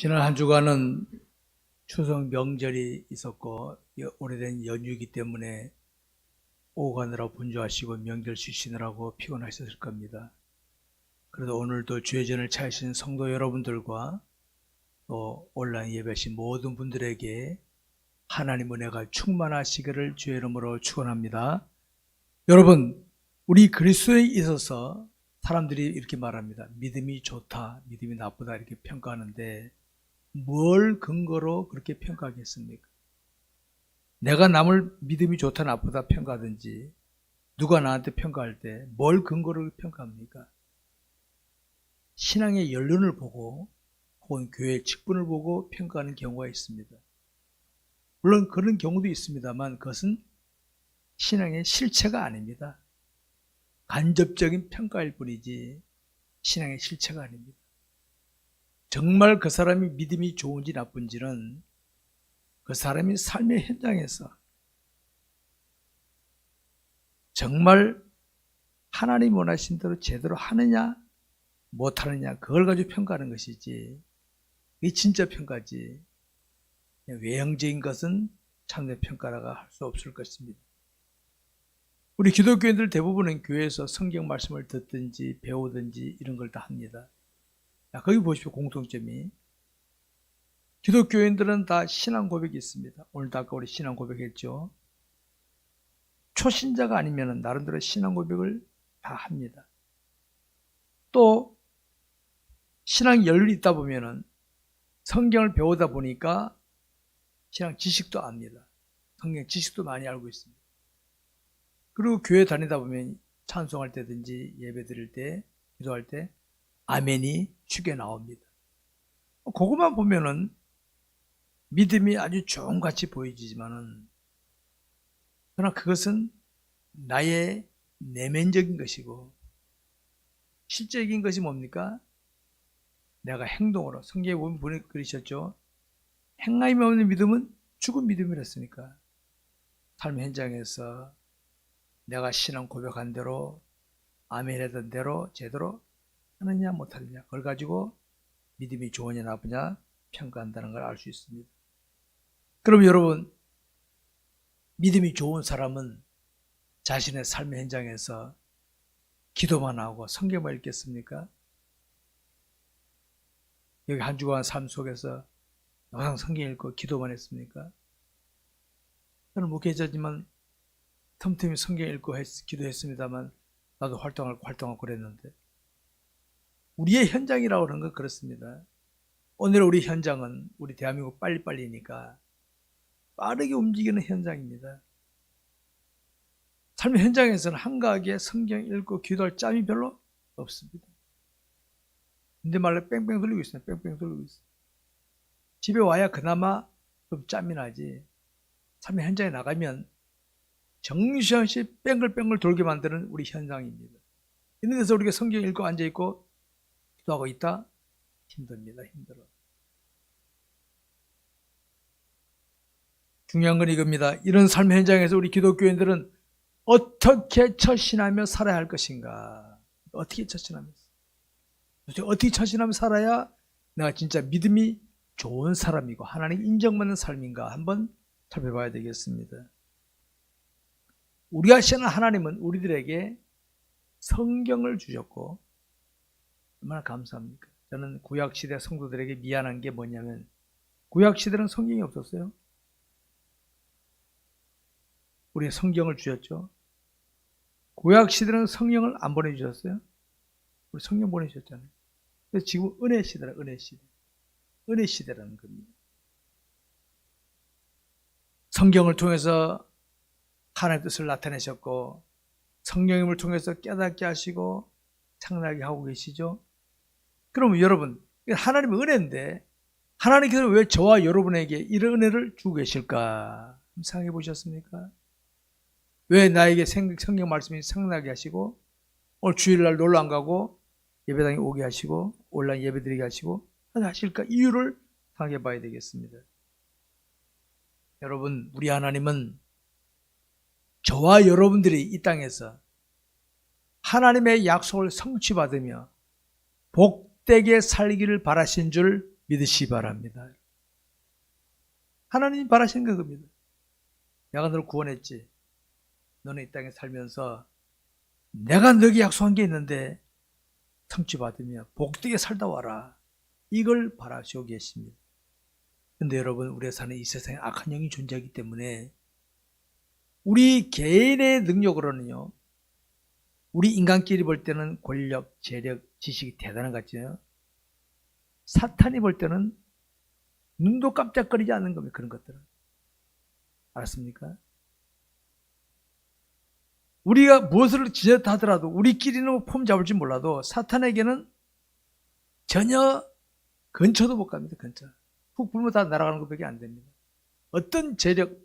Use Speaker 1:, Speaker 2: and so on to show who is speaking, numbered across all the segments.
Speaker 1: 지난 한 주간은 추석 명절이 있었고 오래된 연휴이기 때문에 오가느라 분주하시고 명절 쉬시느라고 피곤하셨을 겁니다. 그래도 오늘도 주의 전을 찾으신 성도 여러분들과 또 온라인 예배신 모든 분들에게 하나님 은혜가 충만하시기를 주의 이름으로 축원합니다. 여러분, 우리 그리스도에 있어서 사람들이 이렇게 말합니다. 믿음이 좋다, 믿음이 나쁘다 이렇게 평가하는데 뭘 근거로 그렇게 평가하겠습니까? 내가 남을 믿음이 좋다 나쁘다 평가하든지 누가 나한테 평가할 때 뭘 근거로 평가합니까? 신앙의 연륜을 보고 혹은 교회의 직분을 보고 평가하는 경우가 있습니다. 물론 그런 경우도 있습니다만 그것은 신앙의 실체가 아닙니다. 간접적인 평가일 뿐이지 신앙의 실체가 아닙니다. 정말 그 사람이 믿음이 좋은지 나쁜지는 그 사람이 삶의 현장에서 정말 하나님 원하신 대로 제대로 하느냐 못하느냐 그걸 가지고 평가하는 것이지 이게 진짜 평가지 외형적인 것은 참된 평가라고 할 수 없을 것입니다. 우리 기독교인들 대부분은 교회에서 성경 말씀을 듣든지 배우든지 이런 걸 다 합니다. 거기 보십시오. 공통점이 기독교인들은 다 신앙 고백이 있습니다. 오늘도 아까 우리 신앙 고백했죠. 초신자가 아니면 나름대로 신앙 고백을 다 합니다. 또 신앙 연륜이 있다 보면 성경을 배우다 보니까 신앙 지식도 압니다. 성경 지식도 많이 알고 있습니다. 그리고 교회 다니다 보면 찬송할 때든지 예배 드릴 때 기도할 때 아멘이 쉽게 나옵니다. 그것만 보면은 믿음이 아주 좋은같이 보이지만은 그러나 그것은 나의 내면적인 것이고 실제적인 것이 뭡니까? 내가 행동으로 성경에 보면 그러셨죠. 행함이 없는 믿음은 죽은 믿음이랬으니까 삶 현장에서 내가 신앙 고백한 대로 아멘 했던 대로 제대로 하느냐 못하느냐 그걸 가지고 믿음이 좋으냐 나쁘냐 평가한다는 걸 알 수 있습니다. 그럼 여러분 믿음이 좋은 사람은 자신의 삶의 현장에서 기도만 하고 성경만 읽겠습니까? 여기 한 주간 삶 속에서 항상 성경 읽고 기도만 했습니까? 저는 목회자지만 틈틈이 성경 읽고 기도했습니다만 나도 활동하고 그랬는데 우리의 현장이라고 하는 건 그렇습니다. 오늘 우리 현장은 우리 대한민국 빨리빨리니까 빠르게 움직이는 현장입니다. 삶의 현장에서는 한가하게 성경 읽고 기도할 짬이 별로 없습니다. 근데 말로 뺑뺑 돌리고 있어요. 뺑뺑 돌리고 있어요. 집에 와야 그나마 좀 짬이 나지. 삶의 현장에 나가면 정신없이 뺑글뺑글 돌게 만드는 우리 현장입니다. 이런 데서 우리가 성경 읽고 앉아있고 기도하고 있다? 힘듭니다. 힘들어. 중요한 건 이겁니다. 이런 삶의 현장에서 우리 기독교인들은 어떻게 처신하며 살아야 할 것인가? 어떻게 처신하며 살아야 내가 진짜 믿음이 좋은 사람이고 하나님 인정받는 삶인가 한번 살펴봐야 되겠습니다. 우리가 신앙하는 하나님은 우리들에게 성경을 주셨고 얼마나 감사합니까? 저는 구약시대 성도들에게 미안한 게 뭐냐면 구약시대는 성경이 없었어요. 우리의 성경을 주셨죠. 구약시대는 성령을 안 보내주셨어요. 우리 성령 보내주셨잖아요. 그래서 지금 은혜시대라 은혜시대. 은혜시대라는 겁니다. 성경을 통해서 하나님의 뜻을 나타내셨고 성령님을 통해서 깨닫게 하시고 창나게 하고 계시죠. 그러면 여러분 하나님의 은혜인데 하나님께서 왜 저와 여러분에게 이런 은혜를 주고 계실까? 생각해 보셨습니까? 왜 나에게 성경 말씀이 생각나게 하시고 오늘 주일날 놀러 안 가고 예배당에 오게 하시고 온라인 예배 드리게 하시고 하실까? 이유를 생각해 봐야 되겠습니다. 여러분 우리 하나님은 저와 여러분들이 이 땅에서 하나님의 약속을 성취받으며 복되게 살기를 바라신 줄 믿으시기 바랍니다. 하나님이 바라시는 겁니다. 내가 너를 구원했지. 너는 이 땅에 살면서 내가 너에게 약속한 게 있는데 성취받으며 복되게 살다 와라. 이걸 바라시고 계십니다. 근데 여러분, 우리가 사는 이 세상에 악한 영이 존재하기 때문에 우리 개인의 능력으로는요, 우리 인간끼리 볼 때는 권력, 재력, 지식이 대단한 것 같죠. 사탄이 볼 때는 눈도 깜짝거리지 않는 겁니다. 그런 것들은. 알았습니까? 우리가 무엇을 지녔다 하더라도 우리끼리는 폼 잡을지 몰라도 사탄에게는 전혀 근처도 못 갑니다. 근처. 훅 불면 다 날아가는 것밖에 안 됩니다. 어떤 재력,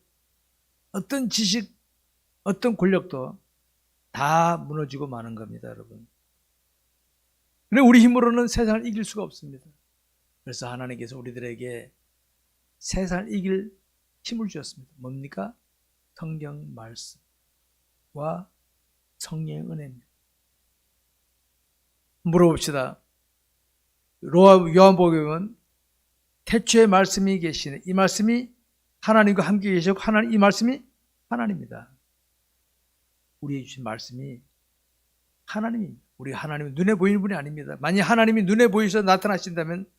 Speaker 1: 어떤 지식, 어떤 권력도 다 무너지고 마는 겁니다, 여러분. 그래 우리 힘으로는 세상을 이길 수가 없습니다. 그래서 하나님께서 우리들에게 세상을 이길 힘을 주셨습니다. 뭡니까? 성경 말씀과 성령의 은혜입니다. 물어봅시다. 요한복음에 보면 태초에 말씀이 계시네. 이 말씀이 하나님과 함께 계시고 하나님, 이 말씀이 하나님입니다. 우리에게 주신 말씀이 하나님입니다. 우리 하나님은 눈에 보이는 분이 아닙니다. 만약 하나님이 눈에 보이셔서 나타나신다면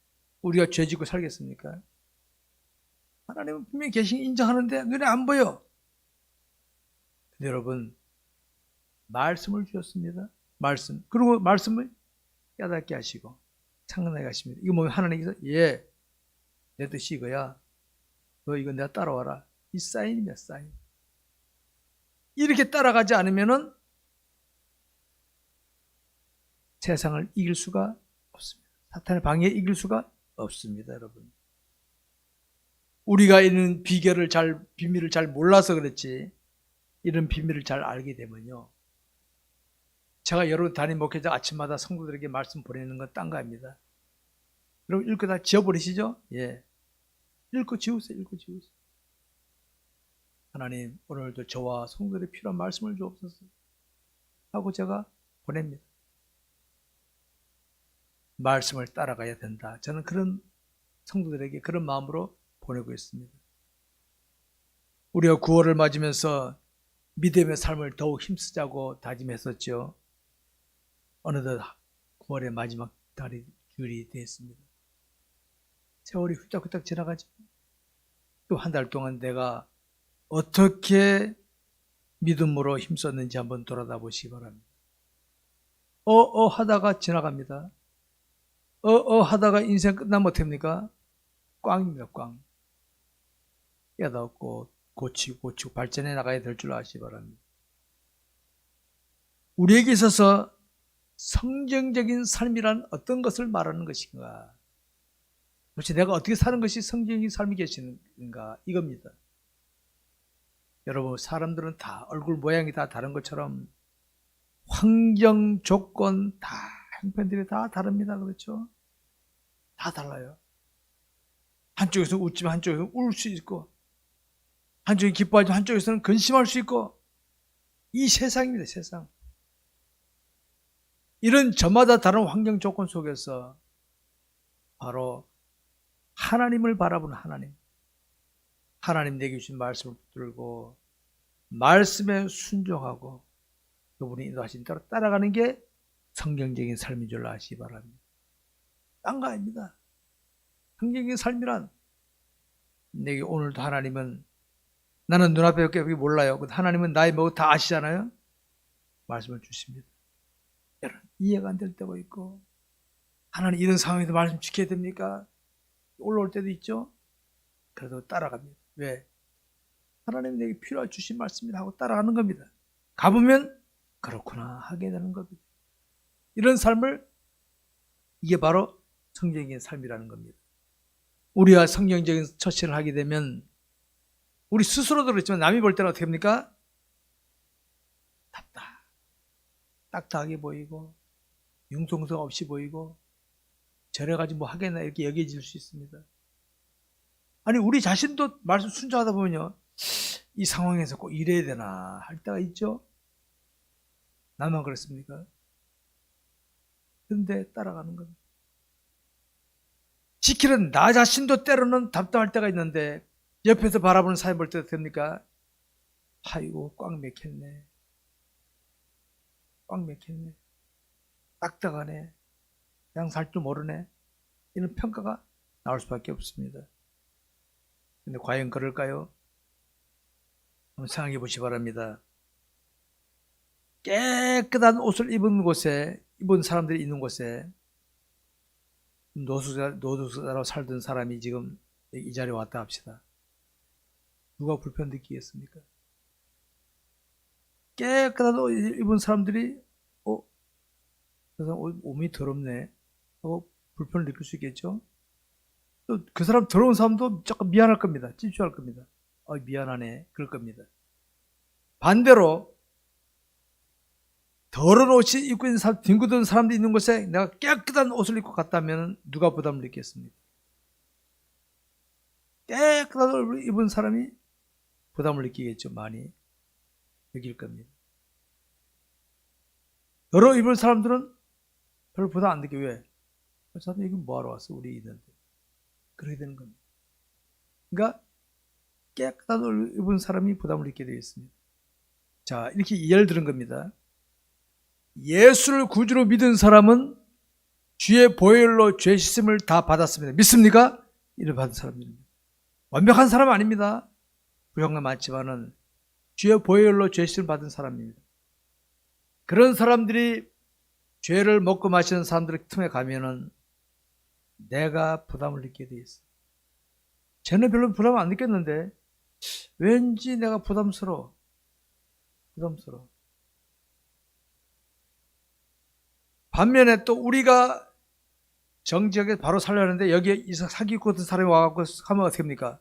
Speaker 1: 우리가 죄 짓고 살겠습니까? 하나님은 분명히 계신 인정하는데 눈에 안 보여. 근데 여러분, 말씀을 주셨습니다. 말씀. 그리고 말씀을 깨닫게 하시고 창문하게 하십니다. 이거 보면 하나님께서 내 뜻이 이거야. 너 이거 내가 따라와라. 이 사인이야, 사인. 이렇게 따라가지 않으면은 세상을 이길 수가 없습니다. 사탄의 방해에 이길 수가 없습니다, 여러분. 우리가 있는 비밀을 잘 몰라서 그렇지, 이런 비밀을 잘 알게 되면요. 제가 여러 담임 목회자 아침마다 성도들에게 말씀 보내는 건 딴 거 아닙니다. 여러분 읽고 다 지워버리시죠? 예. 읽고 지우세요, 읽고 지우세요. 하나님, 오늘도 저와 성도들의 필요한 말씀을 주옵소서 하고 제가 보냅니다. 말씀을 따라가야 된다. 저는 그런 성도들에게 그런 마음으로 보내고 있습니다. 우리가 9월을 맞으면서 믿음의 삶을 더욱 힘쓰자고 다짐했었죠. 어느덧 9월의 마지막 주일이 되었습니다. 세월이 후딱후딱 지나가죠. 또 한 달 동안 내가 어떻게 믿음으로 힘썼는지 한번 돌아다 보시기 바랍니다. 하다가 지나갑니다. 하다가 인생 끝나면 어떡합니까? 꽝입니다, 꽝. 깨닫고 고치고 발전해 나가야 될 줄 아시기 바랍니다. 우리에게 있어서 성경적인 삶이란 어떤 것을 말하는 것인가? 도대체 내가 어떻게 사는 것이 성경적인 삶이 계시는가? 이겁니다. 여러분, 사람들은 다 얼굴 모양이 다 다른 것처럼 환경, 조건, 다 형편들이 다 다릅니다. 그렇죠? 다 달라요. 한쪽에서 웃지만 한쪽에서 울 수 있고, 한쪽이 기뻐하지만 한쪽에서는 근심할 수 있고, 이 세상입니다, 세상. 이런 저마다 다른 환경 조건 속에서 바로 하나님을 바라보는 하나님 내게 주신 말씀을 붙들고 말씀에 순종하고 그분이 인도하신 대로 따라가는 게 성경적인 삶인 줄 아시기 바랍니다. 딴 거 아닙니다. 성경적인 삶이란, 내게 오늘도 하나님은, 나는 눈앞에 몰라요. 하나님은 나의 뭐 다 아시잖아요. 말씀을 주십니다. 여러분, 이해가 안 될 때가 있고, 하나님 이런 상황에서 말씀 지켜야 됩니까? 올라올 때도 있죠. 그래도 따라갑니다. 왜? 하나님이 내게 필요한 주신 말씀이라 하고 따라가는 겁니다. 가보면 그렇구나 하게 되는 겁니다. 이런 삶을, 이게 바로 성경적인 삶이라는 겁니다. 우리가 성경적인 처신을 하게 되면 우리 스스로도 그렇지만 남이 볼 때는 어떻게 합니까? 딱딱하게 보이고 융통성 없이 보이고 저래가지고 뭐 하겠나 이렇게 여겨질 수 있습니다. 아니, 우리 자신도 말씀 순종하다 보면요, 이 상황에서 꼭 이래야 되나 할 때가 있죠. 나만 그렇습니까? 그런데 따라가는 겁니다. 지키는 나 자신도 때로는 답답할 때가 있는데 옆에서 바라보는 사회 볼 때 됩니까? 아이고 꽉 맥혔네. 꽉 맥혔네. 딱딱하네. 그냥 살 줄 모르네. 이런 평가가 나올 수밖에 없습니다. 근데 과연 그럴까요? 한번 생각해 보시기 바랍니다. 깨끗한 옷을 입은 사람들이 있는 곳에 노숙자로 살던 사람이 지금 이 자리에 왔다 합시다. 누가 불편 느끼겠습니까? 깨끗한 옷 입은 사람들이 그래서 몸이 더럽네 하고 불편을 느낄 수 있겠죠. 또 그 사람 더러운 사람도 조금 미안할 겁니다. 찝찝할 겁니다. 미안하네 그럴 겁니다. 반대로 더러운 옷이 입고 있는 사람, 뒹구던 사람도 있는 곳에 내가 깨끗한 옷을 입고 갔다면 누가 부담을 느끼겠습니까? 깨끗한 옷을 입은 사람이 부담을 느끼겠죠. 많이 느낄 겁니다. 더러워 입은 사람들은 별로 부담 안 느껴. 왜? 그 사람 여기 뭐하러 왔어? 우리 있는데. 그렇게 되는 겁니다. 그러니까 깨끗한 옷을 입은 사람이 부담을 느끼게 되겠습니다. 자, 이렇게 예를 들은 겁니다. 예수를 구주로 믿은 사람은 주의 보혈로 죄 씻음을 다 받았습니다. 믿습니까? 이를 받은 사람입니다. 완벽한 사람 아닙니다. 부정가 많지만은 주의 보혈로 죄 씻음을 받은 사람입니다. 그런 사람들이 죄를 먹고 마시는 사람들 틈에 가면은 내가 부담을 느끼게 돼 있어. 쟤는 별로 부담 안 느꼈는데 왠지 내가 부담스러워. 반면에 또 우리가 정직하게 바로 살려는데 여기에 사기꾼 같은 사람이 와갖고 하면 어떻게 합니까?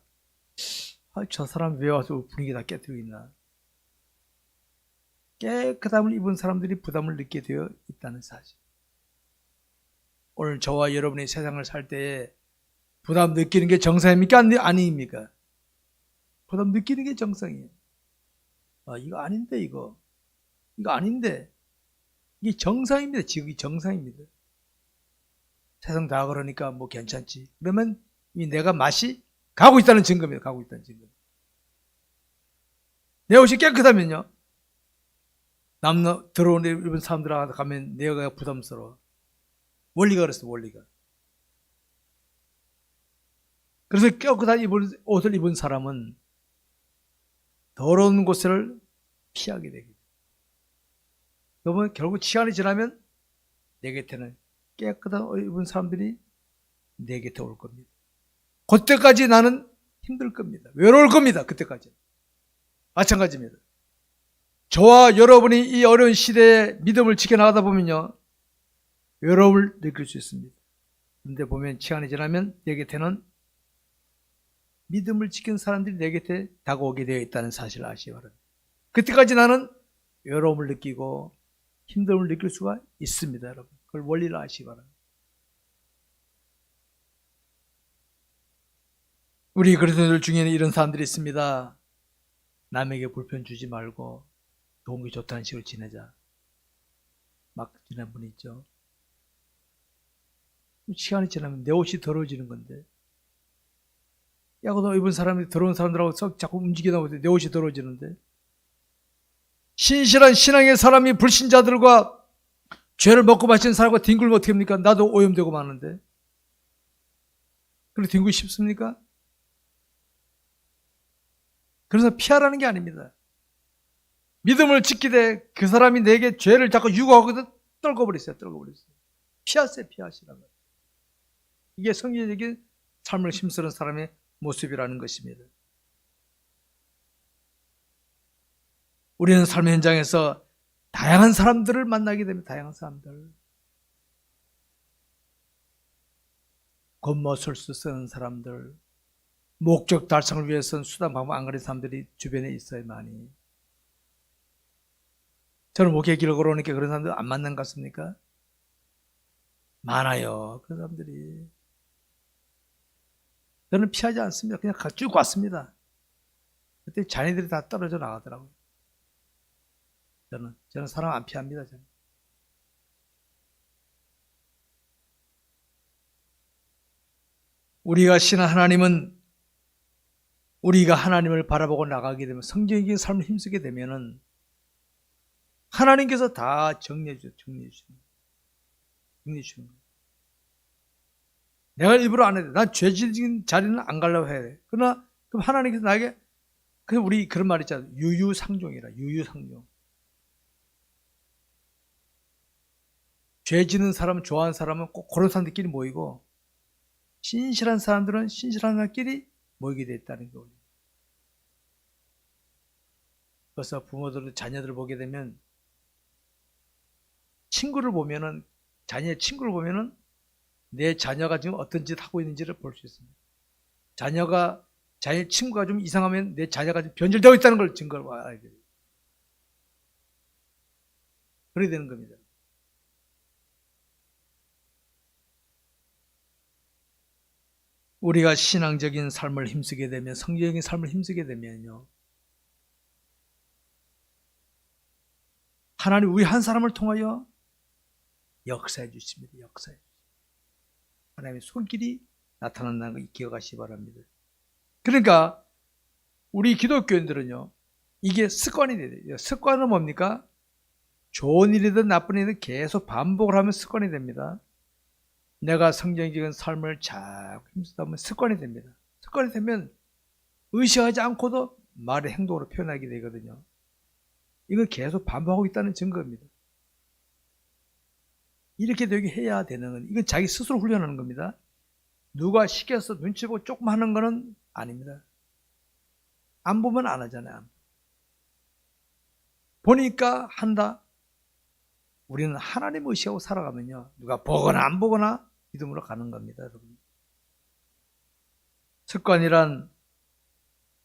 Speaker 1: 저 사람 왜 와서 분위기 다 깨뜨리고 있나? 깨끗함을 입은 사람들이 부담을 느끼게 되어 있다는 사실. 오늘 저와 여러분이 세상을 살 때에 부담 느끼는 게 정상입니까? 아닙니까? 부담 느끼는 게 정상이에요. 이거 아닌데 이거 아닌데 이게 정상입니다. 지극히 정상입니다. 세상 다 그러니까 뭐 괜찮지. 그러면 내가 맛이 가고 있다는 증거입니다. 가고 있다는 증거. 내 옷이 깨끗하면요. 들어오는 일본 사람들하고 가면 내가 부담스러워. 원리가 그랬어, 원리가. 그래서 깨끗한 옷을 입은 사람은 더러운 곳을 피하게 되겠죠. 그러면 결국 시간이 지나면 내 곁에는 깨끗한 옷을 입은 사람들이 내 곁에 올 겁니다. 그때까지 나는 힘들 겁니다. 외로울 겁니다. 그때까지. 마찬가지입니다. 저와 여러분이 이 어려운 시대에 믿음을 지켜나가다 보면요. 외로움을 느낄 수 있습니다. 그런데 보면 시간이 지나면 내 곁에는 믿음을 지킨 사람들이 내 곁에 다가오게 되어 있다는 사실을 아시기 바랍니다. 그때까지 나는 외로움을 느끼고 힘듦을 느낄 수가 있습니다. 여러분. 그걸 원리를 아시기 바랍니다. 우리 그리스도인들 중에는 이런 사람들이 있습니다. 남에게 불편 주지 말고 도움이 좋다는 식으로 지내자. 막 지낸 분이 있죠. 시간이 지나면 내 옷이 더러워지는 건데. 야구도 입은 사람이 더러운 사람들하고 자꾸 움직이다 보면 내 옷이 더러워지는데. 신실한 신앙의 사람이 불신자들과 죄를 먹고 마시는 사람과 뒹굴면 어떻게 합니까? 나도 오염되고 마는데. 그렇게 뒹굴고 싶습니까? 그래서 피하라는 게 아닙니다. 믿음을 지키되 그 사람이 내게 죄를 자꾸 유혹하거든 떨궈버리세요. 피하시라고. 이게 성경적인 삶을 힘쓰는 사람의 모습이라는 것입니다. 우리는 삶의 현장에서 다양한 사람들을 만나게 됩니다. 다양한 사람들. 겉멋술수 쓰는 사람들, 목적 달성을 위해서는 수단 방법 안 가리는 사람들이 주변에 있어요. 많이. 저는 목회 길을 걸어오니까 그런 사람들 안 만난 것 같습니까? 많아요. 그런 사람들이. 저는 피하지 않습니다. 그냥 쭉 왔습니다. 그때 자녀들이 다 떨어져 나가더라고요. 저는 사람 안 피합니다. 저는. 우리가 신한 하나님은 우리가 하나님을 바라보고 나가게 되면 성경적인 삶을 힘쓰게 되면은 하나님께서 다 정리해 주시는 거예요. 내가 일부러 안 해도 난 죄진 자리는 안 가려고 해야 돼. 그러나 그럼 하나님께서 나에게 우리 그런 말 있잖아요. 유유상종이라. 유유상종. 죄 짓는 사람, 좋아하는 사람은 꼭 그런 사람들끼리 모이고 신실한 사람들은 신실한 사람끼리 모이게 돼 있다는 거예요. 그래서 부모들도 자녀들을 보게 되면 친구를 보면은 자녀의 친구를 보면은 내 자녀가 지금 어떤 짓 하고 있는지를 볼 수 있습니다. 자녀의 친구가 좀 이상하면 내 자녀가 좀 변질되고 있다는 걸 증거를 알게 돼요. 그렇게 되는 겁니다. 우리가 신앙적인 삶을 힘쓰게 되면, 성경적인 삶을 힘쓰게 되면요, 하나님 우리 한 사람을 통하여 역사해 주십니다. 역사해 주십니다. 하나님의 손길이 나타난다는 거 기억하시기 바랍니다. 그러니까 우리 기독교인들은요, 이게 습관이 돼요. 습관은 뭡니까? 좋은 일이든 나쁜 일이든 계속 반복을 하면 습관이 됩니다. 내가 성경적인 삶을 자꾸 힘쓰다 보면 습관이 됩니다. 습관이 되면 의식하지 않고도 말의 행동으로 표현하게 되거든요. 이걸 계속 반복하고 있다는 증거입니다. 이렇게 되게 해야 되는 건 이건 자기 스스로 훈련하는 겁니다. 누가 시켜서 눈치 보고 조금 하는 거는 아닙니다. 안 보면 안 하잖아요. 보니까 한다. 우리는 하나님 의식하고 살아가면요, 누가 보거나 안 보거나 믿음으로 가는 겁니다, 여러분. 습관이란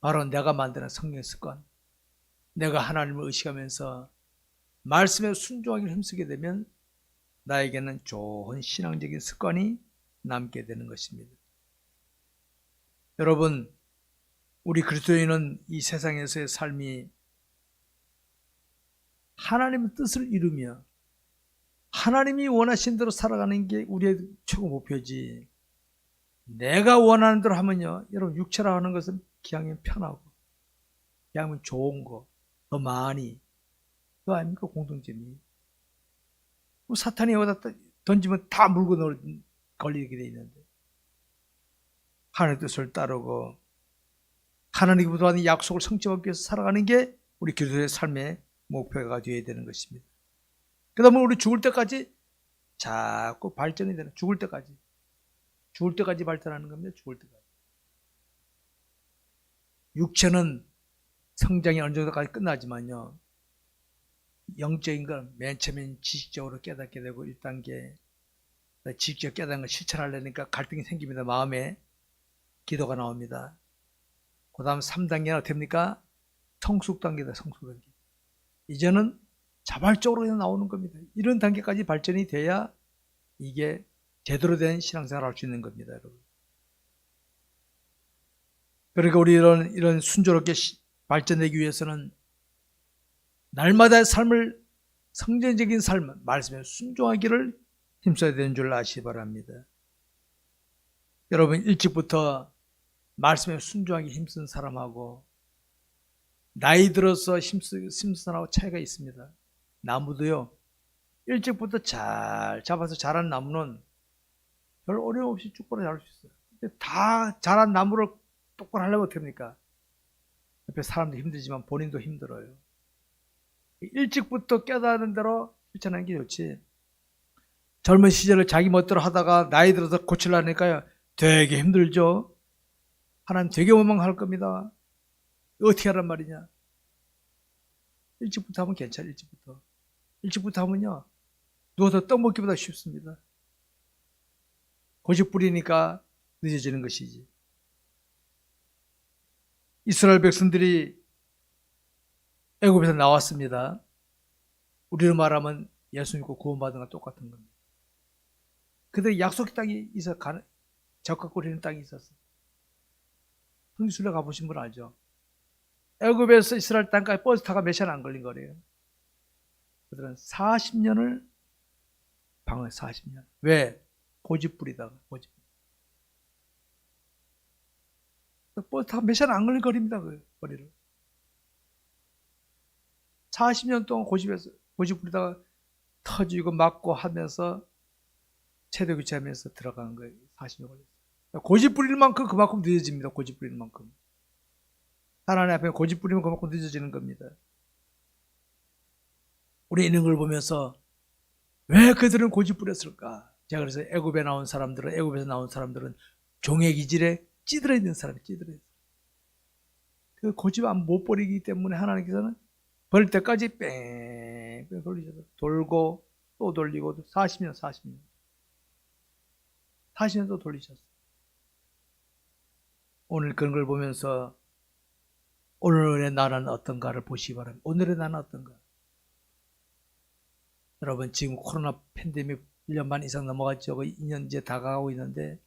Speaker 1: 바로 내가 만드는 성령 습관. 내가 하나님을 의식하면서 말씀에 순종하기를 힘쓰게 되면 나에게는 좋은 신앙적인 습관이 남게 되는 것입니다. 여러분, 우리 그리스도인은 이 세상에서의 삶이 하나님의 뜻을 이루며 하나님이 원하신 대로 살아가는 게 우리의 최고 목표지, 내가 원하는 대로 하면요, 여러분, 육체라 하는 것은 기왕이면 편하고 기왕이면 좋은 거 더 많이, 그거 아닙니까? 공동점이. 사탄이 여기다 던지면 다 물고 걸리게 돼 있는데, 하나님의 뜻을 따르고 하나님께로부터 받은 약속을 성취하기 위해서 살아가는 게 우리 그리스도의 삶의 목표가 되어야 되는 것입니다. 그 다음에 우리 죽을 때까지 자꾸 발전이 되는, 죽을 때까지 발전하는 겁니다. 죽을 때까지. 육체는 성장이 어느 정도까지 끝나지만요, 영적인 건 맨 처음엔 지식적으로 깨닫게 되고 1단계, 지식적으로 깨닫는 걸 실천하려니까 갈등이 생깁니다. 마음에 기도가 나옵니다. 그 다음 3단계는 어떻게 됩니까? 성숙 단계다. 성숙 단계. 이제는 자발적으로 그냥 나오는 겁니다. 이런 단계까지 발전이 돼야 이게 제대로 된 신앙생활을 할 수 있는 겁니다, 여러분. 그러니까 우리 이런 순조롭게 발전되기 위해서는 날마다의 삶을, 성전적인 삶, 말씀에 순종하기를 힘써야 되는 줄 아시기 바랍니다. 여러분, 일찍부터 말씀에 순종하기 힘쓴 사람하고 나이 들어서 힘쓴 사람하고 차이가 있습니다. 나무도요, 일찍부터 잘 잡아서 자란 나무는 별 어려움 없이 쭉바로 자랄 수 있어요. 근데 다 자란 나무를 똑바로 하려면 어떻게 합니까? 옆에 사람도 힘들지만 본인도 힘들어요. 일찍부터 깨닫는 대로 실천하는 게 좋지, 젊은 시절을 자기 멋대로 하다가 나이 들어서 고치려니까요, 되게 힘들죠. 하나님 되게 원망할 겁니다. 어떻게 하란 말이냐? 일찍부터 하면 괜찮아. 일찍부터 하면요, 누워서 떡 먹기보다 쉽습니다. 고집 부리니까 늦어지는 것이지. 이스라엘 백성들이 애굽에서 나왔습니다. 우리로 말하면 예수 믿고 구원받은 건 똑같은 겁니다. 그들 약속 땅이 있어, 적과 꾸리는 땅이 있었어요. 성지순례 가보신 분 알죠? 애굽에서 이스라엘 땅까지 버스 타가 몇 시간 안 걸린 거래요. 그들은 40년을 방황해. 40년. 왜? 고집 부리다가. 버스 타고 몇 시간 안 걸릴 거리입니다. 그 거리를. 40년 동안 고집 부리다가 터지고 맞고 하면서 최대 교체하면서 들어간 거예요. 40년 걸렸어요. 고집 부릴 만큼 그만큼 늦어집니다. 고집 부리는 만큼. 하나님 앞에 고집 부리면 그만큼 늦어지는 겁니다. 우리 이런 걸 보면서 왜 그들은 고집 부렸을까? 제가 그래서 애굽에서 나온 사람들은 종의 기질에 찌들어 있는 사람이 찌들어 있어요. 그 고집 못 버리기 때문에 하나님께서는 버릴 때까지 뺑뺑 돌리셔서 돌고 또 돌리고 40년 또 돌리셨어요. 오늘 그런 걸 보면서 오늘의 나는 어떤가를 보시기 바랍니다. 오늘의 나는 어떤가? 여러분 지금 코로나 팬데믹 1년 반 이상 넘어갔죠. 2년 이제 다가가고 있는데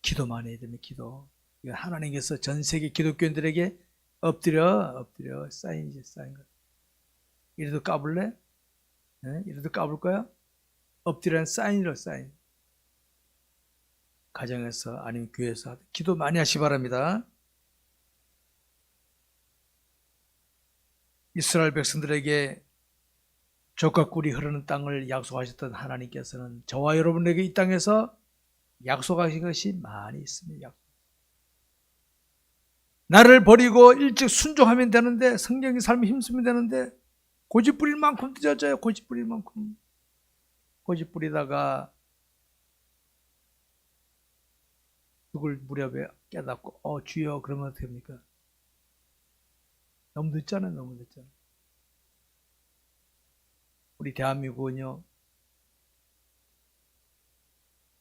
Speaker 1: 기도 많이 해야 됩니다. 기도. 하나님께서 전 세계 기독교인들에게 엎드려 사인이지 사인 것. 이래도 까불래? 네? 이래도 까불 거야? 엎드려는 사인이로 사인. 가정에서 아니면 교회에서 기도 많이 하시기 바랍니다. 이스라엘 백성들에게 젖과 꿀이 흐르는 땅을 약속하셨던 하나님께서는 저와 여러분에게 이 땅에서 약속하신 것이 많이 있습니다. 나를 버리고 일찍 순종하면 되는데, 성경의 삶에 힘쓰면 되는데 고집 부릴 만큼 늦어져요. 고집 부릴 만큼. 고집 부리다가 죽을 무렵에 깨닫고 주여 그러면 어떻게 됩니까? 너무 늦잖아요. 너무 늦잖아요. 우리 대한민국은요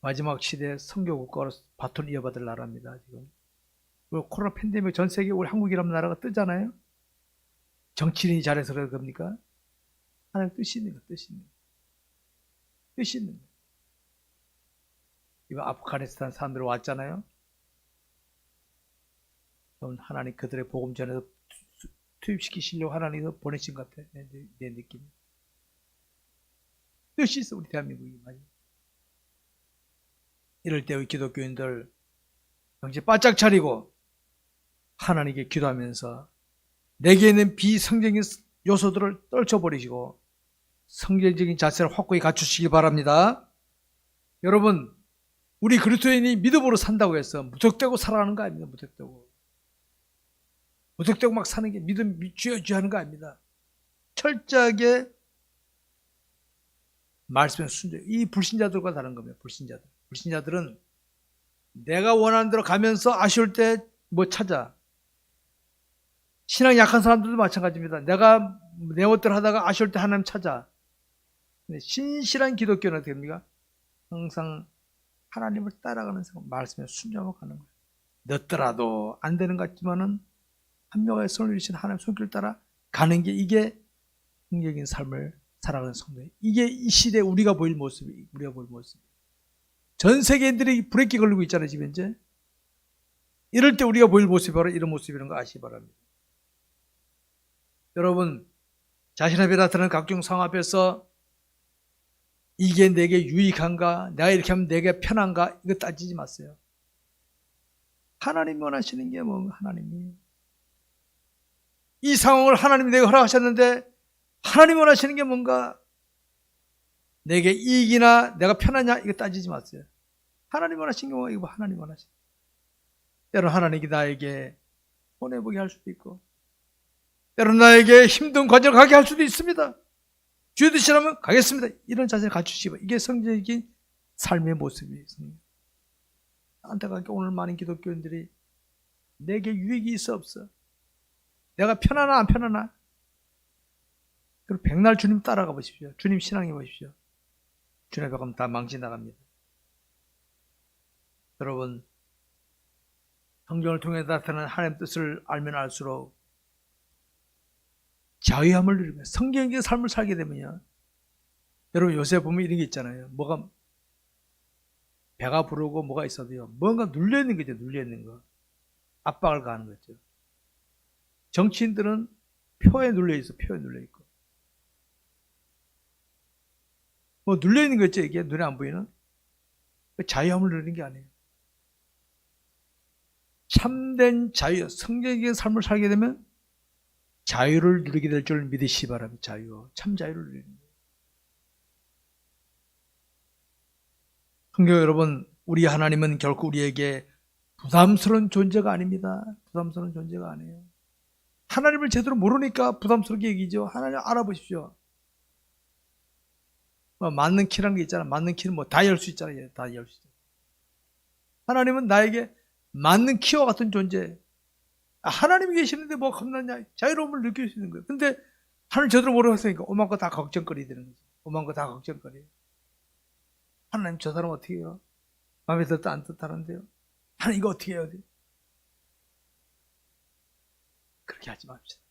Speaker 1: 마지막 시대 선교국가로 바톤 이어받을 나라입니다. 지금 코로나 팬데믹 전 세계 우리 한국이라는 나라가 뜨잖아요. 정치인이 잘해서 그런 겁니까? 하나님 뜻이 있는 거, 뜻이 있는 거. 이번 아프가니스탄 사람들 왔잖아요. 하나님 그들의 복음 전에서 투입시키시려고 하나님께서 보내신 것 같아. 내 느낌. 뜻이 있어 우리 대한민국이. 이럴 때 우리 기독교인들 정신 바짝 차리고 하나님께 기도하면서 내게 있는 비성경적인 요소들을 떨쳐버리시고 성경적인 자세를 확고히 갖추시기 바랍니다. 여러분 우리 그리스도인이 믿음으로 산다고 해서 무턱대고 살아가는 거 아닙니다. 무턱대고 막 사는 게 믿음 쥐어쥐하는 거 아닙니다. 철저하게 말씀에 순종. 이 불신자들과 다른 겁니다. 불신자들은 내가 원하는 대로 가면서 아쉬울 때 뭐 찾아. 신앙 약한 사람들도 마찬가지입니다. 내가 내 멋대로 하다가 아쉬울 때 하나님 찾아. 근데 신실한 기독교는 어떻게 됩니까? 항상 하나님을 따라가는 생각, 말씀에 순종하고 가는 거예요. 늦더라도 안 되는 것 같지만은 한명의 손을 주신 하나님 손길을 따라 가는 게 이게 성경적인 삶을 살아가는 성도예요. 이게 이 시대에 우리가 보일 모습이에요. 전 세계인들이 브레이크 걸리고 있잖아요, 지금 현재. 이럴 때 우리가 보일 모습이 바로 이런 모습이라는 거 아시기 바랍니다. 여러분, 자신 앞에 나타나는 각종 상황 앞에서 이게 내게 유익한가? 내가 이렇게 하면 내게 편한가? 이거 따지지 마세요. 하나님이 원하시는 게 뭔가 하나님이. 이 상황을 하나님이 내게 허락하셨는데 하나님이 원하시는 게 뭔가? 내게 이익이나 내가 편하냐? 이거 따지지 마세요. 하나님이 원하시는 게 뭔가? 이거 하나님이 원하시는 게. 때로는 하나님이 나에게 손해보게 할 수도 있고 때로는 나에게 힘든 과정을 가게 할 수도 있습니다. 주의 뜻이라면 가겠습니다. 이런 자세를 갖추시고 이게 성경적인 삶의 모습이에요. 안타깝게 오늘 많은 기독교인들이 내게 유익이 있어 없어? 내가 편하나 안 편하나? 그럼 백날 주님 따라가 보십시오. 주님 신앙해 보십시오. 주님 앞에 가면 다 망치 나갑니다. 여러분 성경을 통해 나타나는 하나님의 뜻을 알면 알수록 자유함을 누리면 성경적인 삶을 살게 되면요. 여러분 요새 보면 이런 게 있잖아요. 뭐가 배가 부르고 뭐가 있어도요. 뭔가 눌려있는 거죠. 눌려있는 거. 압박을 가하는 거죠. 정치인들은 표에 눌려있어. 표에 눌려있고. 뭐 눌려있는 거 있죠. 이게 눈에 안 보이는. 자유함을 누리는 게 아니에요. 참된 자유, 성경적인 삶을 살게 되면 자유를 누리게 될 줄 믿으시기 바랍니다. 자유, 참 자유를 누리는 거예요. 성도 여러분, 우리 하나님은 결코 우리에게 부담스러운 존재가 아닙니다. 부담스러운 존재가 아니에요. 하나님을 제대로 모르니까 부담스럽게 얘기죠. 하나님 알아보십시오. 맞는 키라는 게 있잖아. 맞는 키는 다 열 수 있잖아요. 다 열 수 있잖아요. 하나님은 나에게 맞는 키와 같은 존재. 하나님이 계시는데 뭐 겁나냐? 자유로움을 느낄 수 있는 거예요. 근데 하나님 제대로 모르겠으니까 오만 거 다 걱정거리 되는 거죠. 오만 거 다 걱정거리. 하나님 저 사람 어떻게 해요? 마음에 들었다 안 들었다는데요. 하나님 이거 어떻게 해야 돼? 그렇게 하지 맙시다.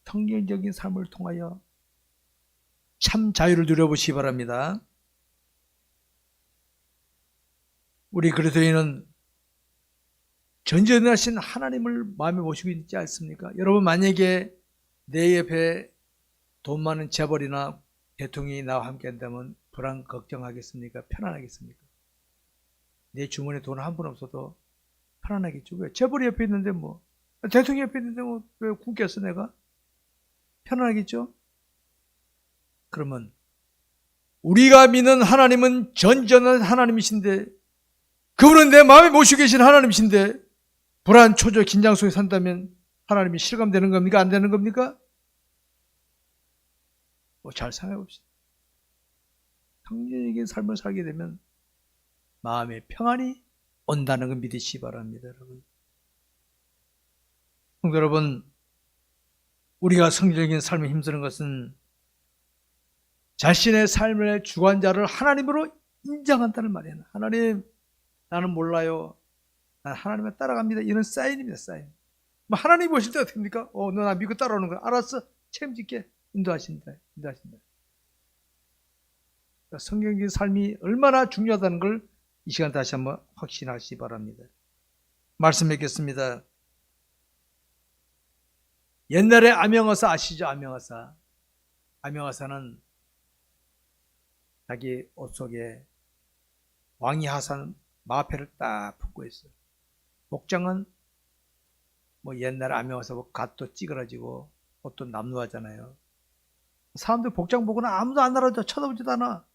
Speaker 1: 성경적인 삶을 통하여 참 자유를 누려보시기 바랍니다. 우리 그리스도인은 전전하신 하나님을 마음에 모시고 있지 않습니까? 여러분, 만약에 내 옆에 돈 많은 재벌이나 대통령이 나와 함께 한다면 불안 걱정하겠습니까? 편안하겠습니까? 내 주머니에 돈 한 푼 없어도 편안하겠죠. 왜? 재벌이 옆에 있는데 대통령 옆에 있는데 왜 굶겠어 내가? 편안하겠죠? 그러면 우리가 믿는 하나님은 전전한 하나님이신데, 그분은 내 마음에 모시고 계신 하나님이신데 불안, 초조, 긴장 속에 산다면 하나님이 실감되는 겁니까? 안 되는 겁니까? 잘 생각해 봅시다. 성경적인 삶을 살게 되면 마음의 평안이 온다는 걸 믿으시기 바랍니다, 여러분. 성도 여러분, 우리가 성경적인 삶에 힘쓰는 것은 자신의 삶의 주관자를 하나님으로 인정한다는 말이에요. 하나님, 나는 몰라요. 난 하나님을 따라갑니다. 이런 사인입니다, 사인. 하나님 보실 때 어떻게 합니까? 너 나 믿고 따라오는 거야. 알았어. 책임질게. 인도하신다. 인도하신다. 그러니까 성경적인 삶이 얼마나 중요하다는 걸 이 시간 다시 한번 확신하시기 바랍니다. 말씀 맺겠습니다. 옛날에 암영화사 아시죠? 암영화사. 암영화사는 자기 옷 속에 왕이하산 마패를 딱 품고 있어요. 복장은 옛날에 암영화사 갓도 찌그러지고 옷도 남루하잖아요. 사람들 복장 보고는 아무도 안 알아줘. 쳐다보지도 않아.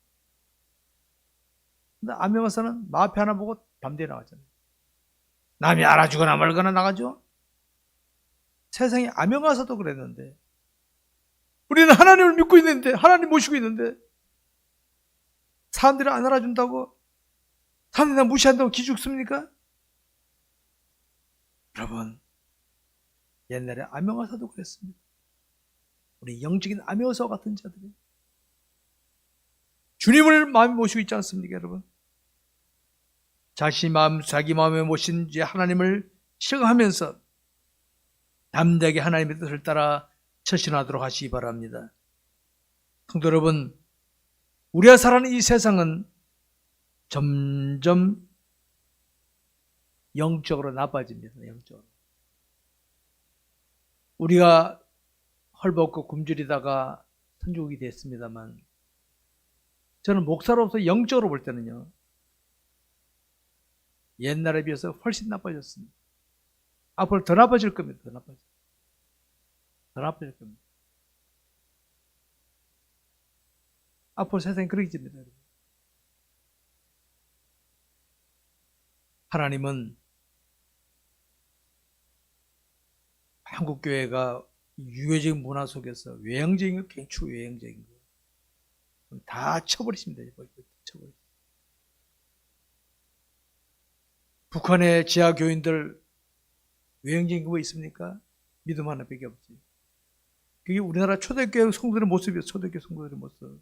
Speaker 1: 근데 암영화사는 마패 하나 보고 밤대에 나가잖아요. 남이 알아주거나 말거나 나가죠. 세상에 암영화사도 그랬는데, 우리는 하나님을 믿고 있는데, 하나님 모시고 있는데 사람들이 안 알아준다고, 사람들이 나 무시한다고 기죽습니까? 여러분, 옛날에 암영화사도 그랬습니다. 우리 영적인 암영화사 같은 자들이 주님을 마음에 모시고 있지 않습니까, 여러분? 자기 마음에 모신 하나님을 실행하면서 담대하게 하나님의 뜻을 따라 처신하도록 하시기 바랍니다. 성도 여러분, 우리가 살아가는 이 세상은 점점 영적으로 나빠집니다. 영적으로. 우리가 헐벗고 굶주리다가 천국이 됐습니다만, 저는 목사로서 영적으로 볼 때는요, 옛날에 비해서 훨씬 나빠졌습니다. 앞으로 더 나빠질 겁니다. 더 나빠질 겁니다. 앞으로 세상이 그렇게 됩니다. 하나님은 한국교회가 유교적인 문화 속에서 외형적인 거, 굉장히 초외형적인 거 다 쳐버리십니다. 쳐버리십니다. 북한의 지하 교인들 외형적인 거 뭐 있습니까? 믿음 하나밖에 없지. 그게 우리나라 초대교회 성도들의 모습이에요. 초대교회 성도들의 모습.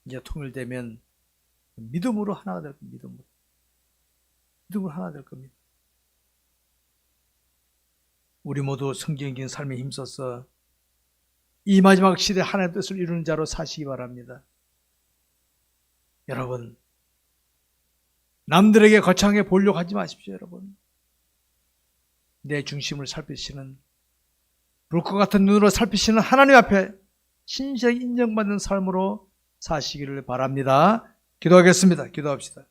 Speaker 1: 이제 통일되면 믿음으로 하나가 될 겁니다. 믿음으로 하나 될 겁니다. 우리 모두 성경적인 삶에 힘써서 이 마지막 시대 하나님의 뜻을 이루는 자로 사시기 바랍니다. 여러분, 남들에게 거창하게 보려고 하지 마십시오. 여러분, 내 중심을 살피시는, 불꽃 같은 눈으로 살피시는 하나님 앞에 신실하게 인정받는 삶으로 사시기를 바랍니다. 기도하겠습니다. 기도합시다.